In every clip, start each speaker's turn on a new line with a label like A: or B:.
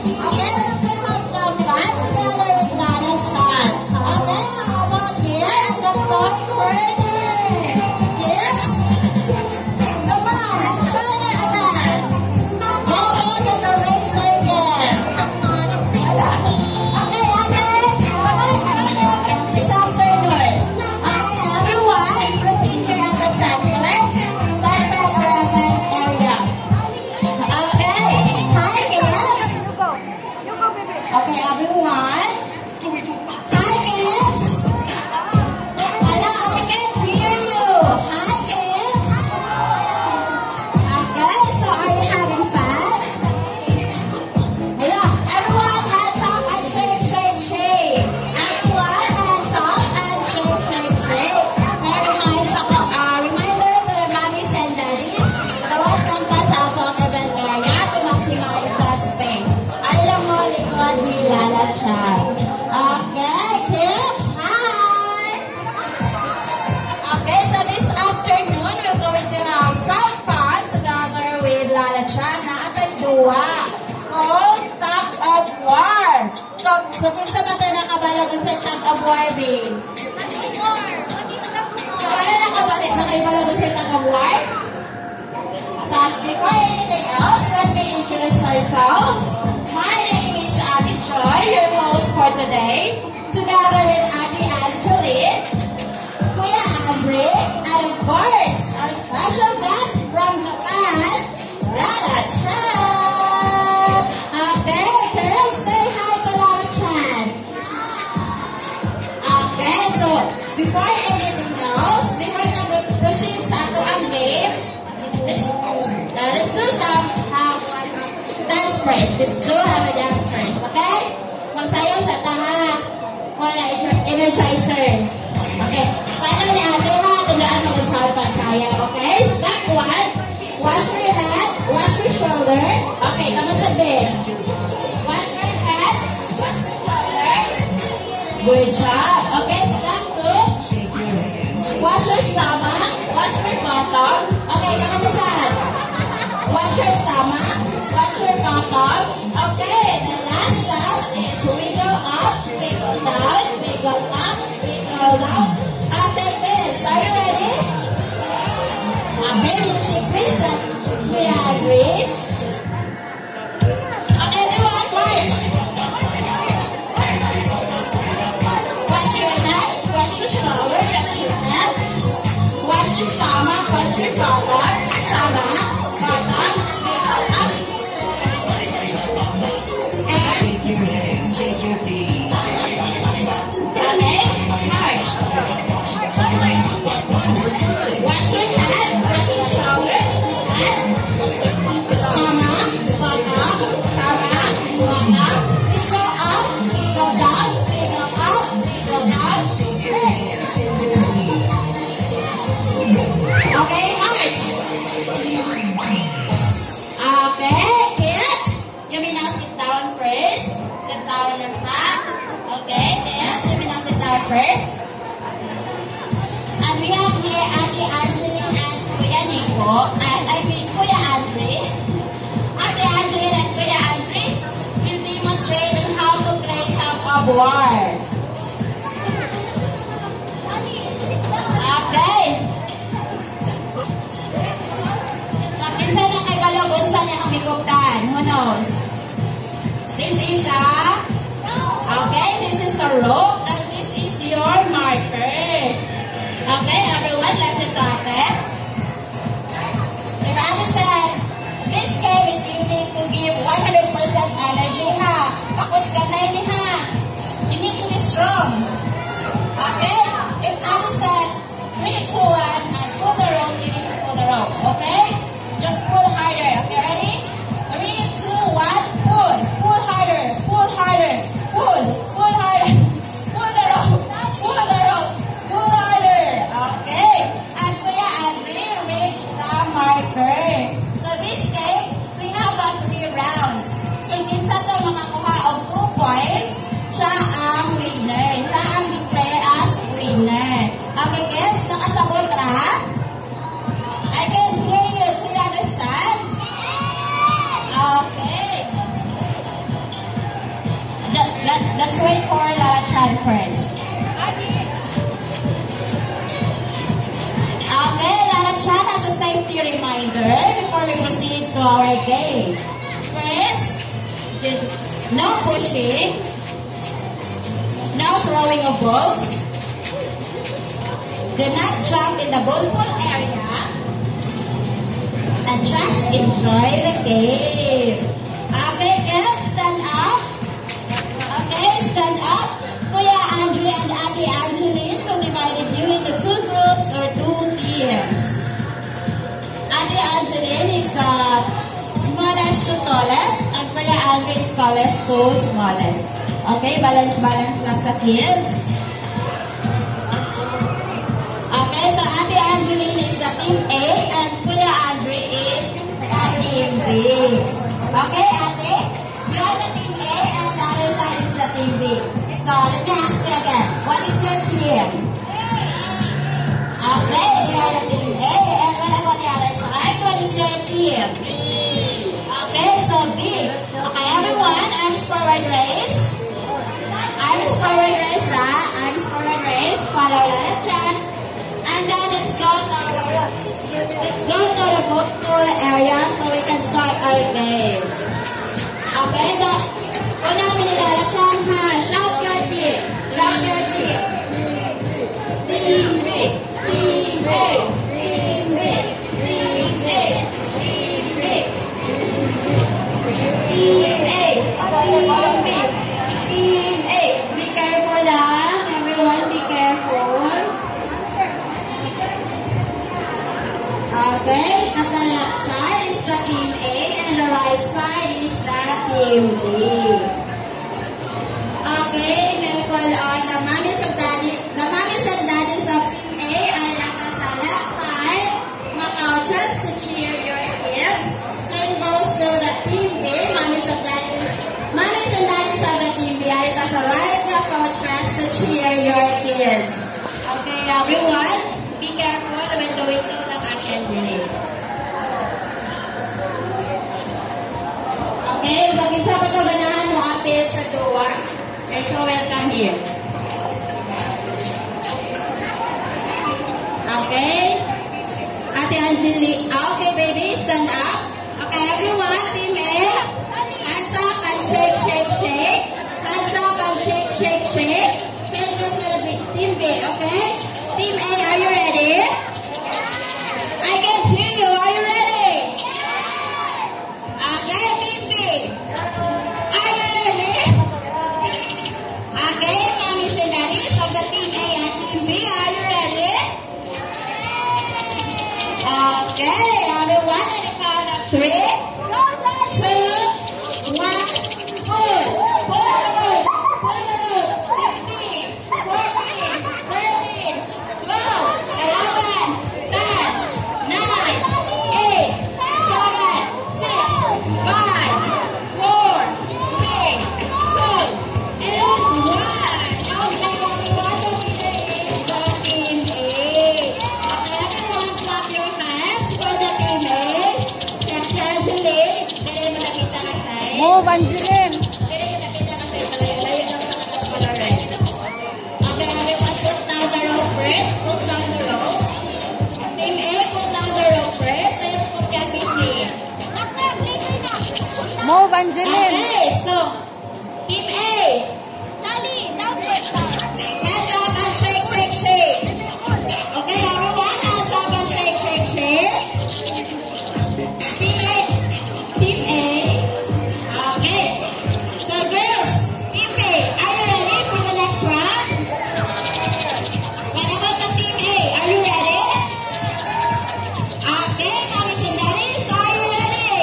A: Okay, let's still have some fun together with Lana Chan. Okay, how about here in the toy corner? Yes? Come on, let's try it again. How about in the racer again? This afternoon. Okay, everyone, proceed here at the center area. Okay, hi kids. Okay, everyone. Hi kids. Hello, I can't hear you. Hi kids. Okay, so are you having fun? Hello, everyone, hands up and shake, shake, shake. Everyone, hands up and shake, shake, shake. Reminder to the mommies and daddies, gawas ng pasado ang event area to maximize the space. Alam mo, likod ni Lala Chan. Okay, kids, hi! Okay, so this afternoon, we're going to have some fun together with Lala Chan na atay duwa called Tug of War. So, kinsa ba tayo nakabalagon sa Tug of War, babe? So, wala nakabalik na kayo balagon sa Tug of War? So, before anything else, let me introduce ourselves. My name is Ate Joy, your host for today, together with Ate Angeline, Kuya Andre, and of course, our special guest from Japan, Lala Chan. Okay, kids, say hi to Lala Chan. Okay, so before anything else, before we proceed sa ato ang game, let's do some dance first. Let's do have a dance first, okay? Magsayaw sa taha. Wala, energizer. Okay. Paano ni ate ha? Tandaan mo kung saan pagsayaw, okay? Step 1, wash your head, wash your shoulder. Okay, kamusta din? Wash your head, wash your shoulder. Good job. Okay, step 2, wash your stomach, wash your bottom. Okay, kamusta saan? Wash your stomach, wash your bottom. Okay, the last step is wiggle up, wiggle down, wiggle up, wiggle down. Take this. Are you ready? Okay, music please. We agree. Okay, everyone, march. Wash your head, wash your shoulder, wash your head. Wash your stomach, wash your bottom, stomach, bottom, wiggle up.
B: Shake your hands, shake your feet.
A: Okay, march. Wash your head, wash your shoulder, head, stomach, bottom, stomach, bottom. We go up, we go down, we go up, we go down.
B: Shake your hands, shake your feet.
A: Okay, march. Okay, kids, you may now sit down first. Sit down lang sa. Okay, kids, you may now sit down first. And we have here Ate Angeline and Kuya Nico. I mean Kuya Andre. Ate Angeline and Kuya Andre will demonstrate on how to play Tug of War. Okay. So, kinsa na kay balagon sa niya ang bigugtan? Who knows? This is a rope and this is your marker. Okay, everyone, let's do it. If Ate said, this game is you need to give 100% energy ha. Tapos ganay ni ha. You need to be strong. Okay? If Ate said, 3, 2, 1, and pull the rope, you need to pull the rope. Okay? Just pull harder. Okay, ready? 3, 2, 1, pull. Pull harder. Pull harder. Pull. Pull harder. Pull the rope. Pull the rope. Pull harder. Okay. And Kuya Andre reach the marker. So this game, we have 3 rounds. Let's wait for Lala Chan first. Okay, Lala Chan has a safety reminder before we proceed to our game. First, no pushing, no throwing of balls, do not jump in the ball pool area, and just enjoy the game. Okay, girls, stand up. Okay, stand up. Kuya Andre and Ate Angeline will divide you into 2 groups or 2 teams. Ate Angeline is smallest to tallest, and Kuya Andre is tallest to smallest. Okay, balance lang sa kids. Okay, so Ate Angeline is the team A, and Kuya Andre is the team B. Okay, Ate? You are the team A, and the other side is the team B. So, let me ask you again. What is your team? Okay, you are the team A, and what about the other side? What is your team? Okay, so B. Okay, everyone, arms forward raise. Arms forward raise, arms forward raise. Follow Lala Chan. And then let's go to the book pool area so we can start our game. Okay, so unang Lala Chan ha. Shout your team. Shout your team. Team B. Team A. Team B. Team A. Team B. Team A. Team B. Team A. Be careful lang. Everyone be careful. Okay, at the left side is the team A and the right side is the team B. Okay, may call on the mommies and daddies of team A ay nasa left side na couches to cheer your kids. Same goes to the team B, mommies and daddies of the team B ay nasa right na couches to cheer your kids. Okay, everyone, be careful when doing it. Okay, so kinsa pa ito ganahan mo ate sa duwa. You're so welcome here. Okay? Ate Angeline. Okay, baby, stand up. Okay, everyone, team A. Hands up and shake, shake, shake. Hands up and shake, shake, shake. Same goes to the team B, okay? Team A, are you ready? I can hear you. Are you ready? Okay, team B. Are you ready? Okay, mommies and daddies of the team A and team B, are you ready? Okay, everyone, at the count of 3, 2, 1, pull. Pull the rope. Pull the rope. 15, 14, 13, 12, 11, 10, 9, 8, 7, 6, 5, 4, 3, 2, and 1. Okay, everyone, the winner is the team A. Okay, everyone, clap your hands for the team A. Kasi Angeline, dali mo nakita ka sa'yo.
C: Mo, Angeline.
A: Dali mo nakita ka sa'yo. Malayo lang sa color red. Okay, everyone, put down the rope first. Put down the rope. Team A, put down the rope first. And put can be seen.
C: Mo, Angeline.
A: Okay, so, Team A, hands up and shake, shake, shake. Okay, everyone, hands up and shake, shake, shake. Team A. Team A. Okay. So, girls, Team B, are you ready for the next round? What about the Team A? Are you ready? Okay, mommies and daddies, are you ready?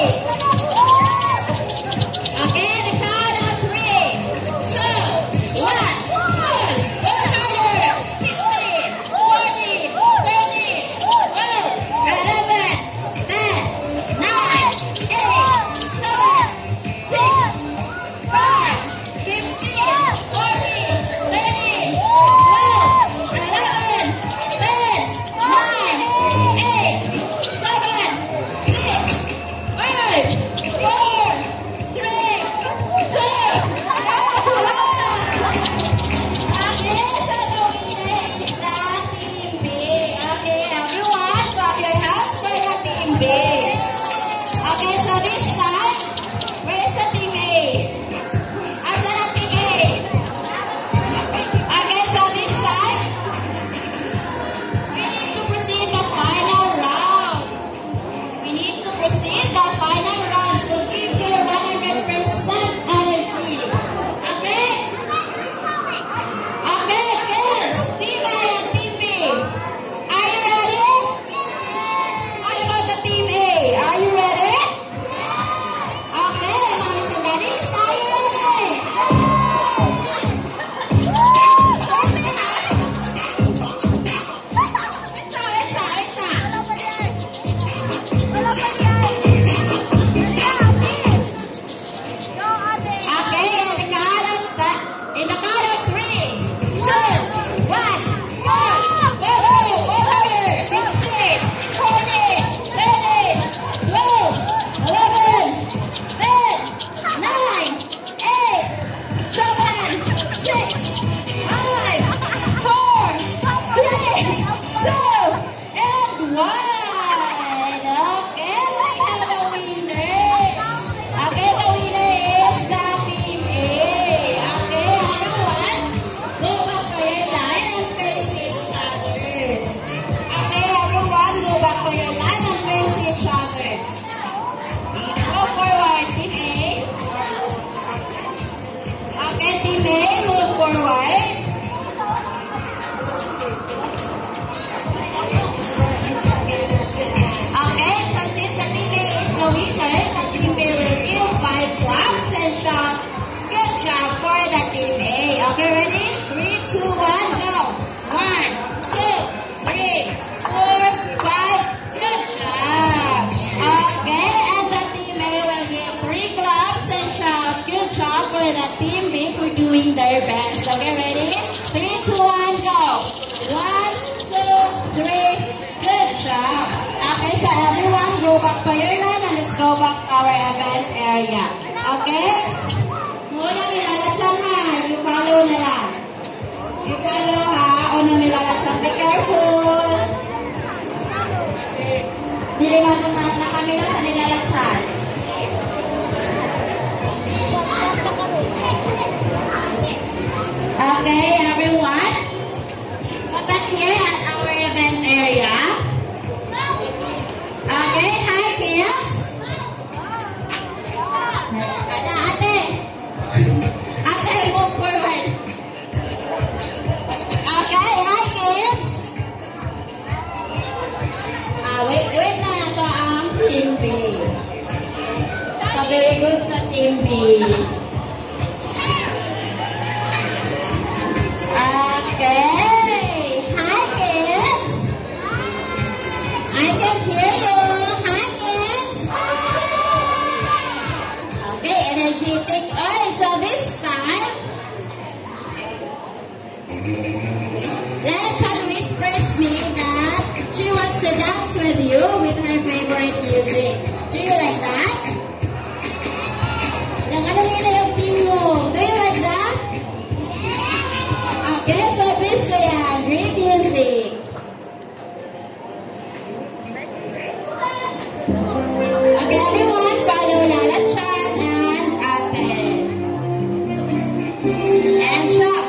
A: we will give 5 claps and shout, good job for the team A. Okay, ready? 3, 2, 1, go. 1, 2, 3, 4, 5. Good job. Okay, and the team A will give 3 claps and shout, good job for the team B for doing their best. Okay, ready? 3, 2, 1, go. 1, 2, 3. Good job. Okay, so everyone go back to your line and let's go back to our event area. Okay? Muna nilalatsan ha. You follow na lang. You follow ha. Una nilalatsan. Be careful. Diliman mo na kami lang sa nilalatsan. Okay, everyone. Come back here at our event area. Okay, hi kids. Ate. Ate, move forward. Okay, hi kids. Wait na ito ang team B. So, very good sa team B. Okay. Hi kids. I can hear you. Hi kids. Okay, energetic. Alright, so this time, Lalachan whispers me that she wants to dance with you with her favorite music. Do you like that? Ano nila yung team mo? Do you like that? Okay, so please play great music. Okay, everyone, follow Lalachan and Ate. And drop.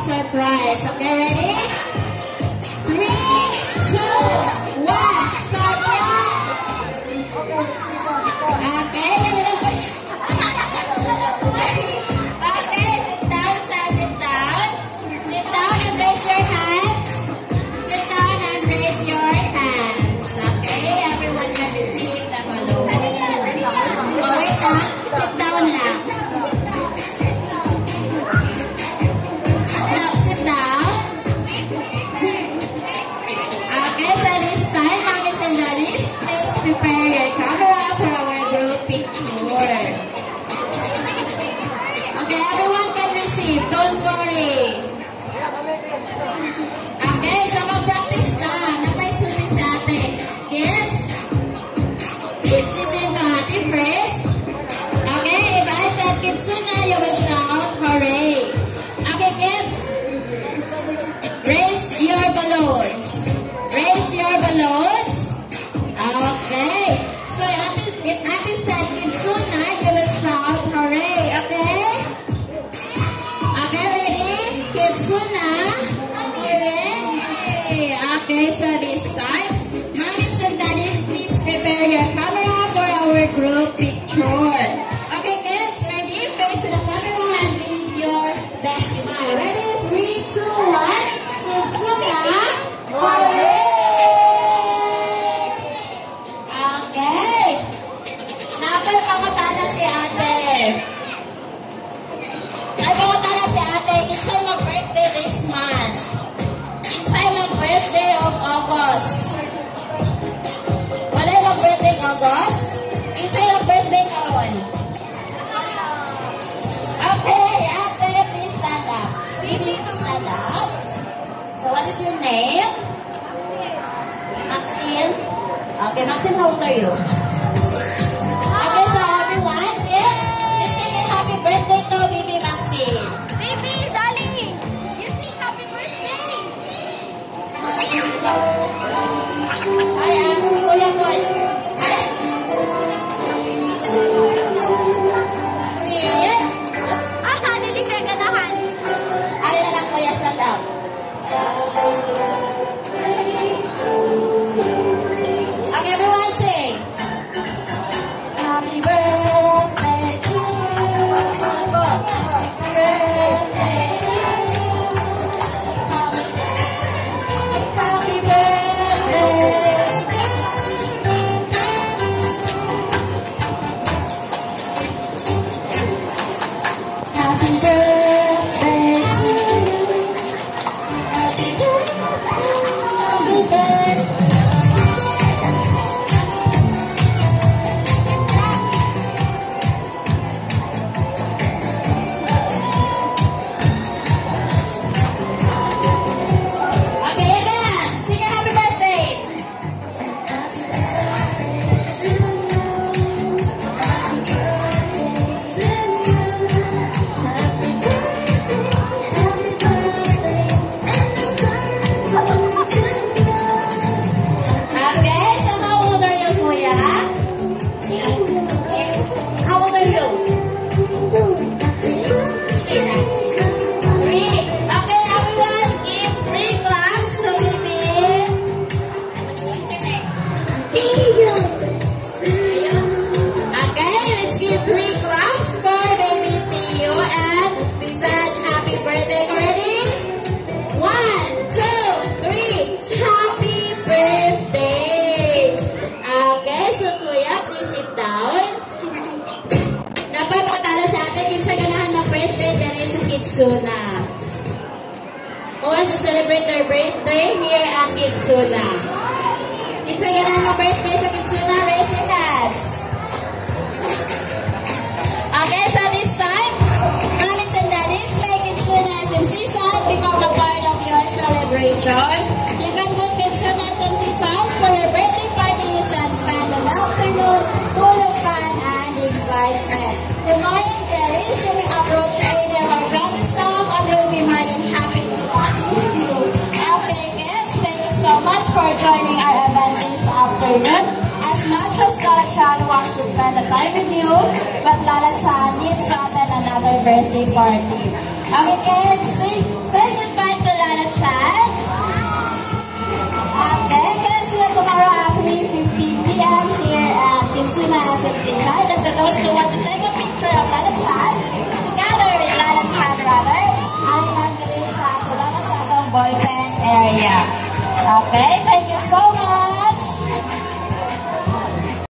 A: Surprise. Okay, ready? 3, 2, 1. Surprise. Okay. Okay, sit down, sit down. Sit down and raise your hands. Sit down and raise your hands. Okay, everyone can receive the balloon. Oh, wait lang. Sit down lang. Prepare your camera for our group picture. Okay, everyone can receive. Don't worry. Okay, so mag-practice na. Napay-sulit sa atin. Kids, please listen to Ate first. Okay, if I said Kitsuna, you will shout, hooray. Okay, kids, raise your balloons. Raise your balloons. Okay. So, Ate Ay, pumunta na si ate. Kinsay mag-birthday this month? Kinsay mag-birthday of August? Wala yung mag-birthday August? Kinsay mag-birthday karon? Okay, ate, please stand up. Please stand up. So, what is your name? Maxine? Okay, Maxine, how old are you? Okay, so everyone, let's sing a happy birthday to Bibi Maxine.
C: Baby, darling, you sing happy birthday.
A: Ay, si Kuya Boy. Ay. Sige.
C: Nilig kay ganahan.
A: Ari na lang Kuya, stand up. Okay, everyone sing. Happy birthday to you. Happy birthday to you. Happy birthday. Happy birthday to you. Happy birthday. Okay, again. Sing a happy birthday. Okay, so how old are you, Kuya? How old are you? 3. Okay, everyone, give 3 claps to Bibi. Okay, let's give 3 claps for Baby Theo and we said happy birthday already. 1, 2, 3, happy birthday. Okay, so Kuya, please sit down. Dapat matala sa atin yung sa ganahan na birthday dyan sa Kitsuna. Who wants to celebrate their birthday here at Kitsuna? Yung sa ganahan na birthday sa Kitsuna, raise your hands. Okay, so this time, mommies and daddies, like Kitsuna SMC South, become a part of your celebration. You can book Kitsuna SMC South for your birthday parties and spend an afternoon full of fun and excitement. The morning parents will approach any of our ground staff and will be more than happy to assist you. Okay, kids, thank you so much for joining our event this afternoon. As much as Lala Chan wants to spend the time with you, but Lala Chan needs to attend another birthday party. Okay, kids, say goodbye to Lala Chan. Okay, kids, see you tomorrow afternoon, 15 p.m. here at Kitsuna SMC Side. And for those who want to take a picture of Lala Chan, together with Lala Chan, rather, I'm nandito sa tulungan sa atong ballpen area. Okay, thank you so